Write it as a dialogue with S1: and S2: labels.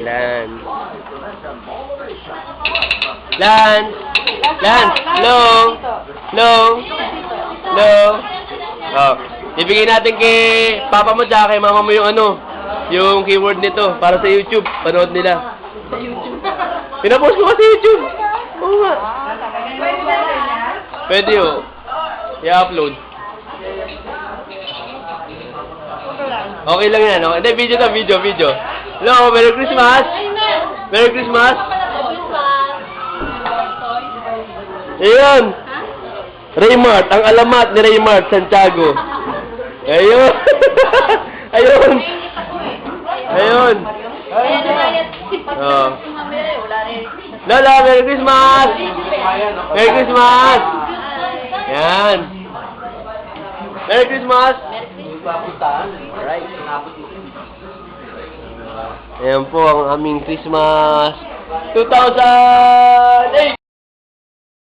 S1: Lance. Lance. Lance. Hello. Hello. Hello. Oh, ibigay natin kay papa mo tsaka kay mama mo yung ano, yung keyword nito para sa YouTube. Panood nila.
S2: Sa YouTube.
S1: Pinapost ko sa YouTube. Oo nga. Pwede oh. I-upload. Okay lang yan, no? Hindi, video to, video. Hello, Merry Christmas! Merry Christmas! Ayan! Raymart, ang alamat ni Raymart Santiago. Ayun! Ayun! Ayun! Oh. Lola, Merry Christmas! Merry Christmas! Ayan! Merry Christmas! Ayan po ang aming Christmas 2008!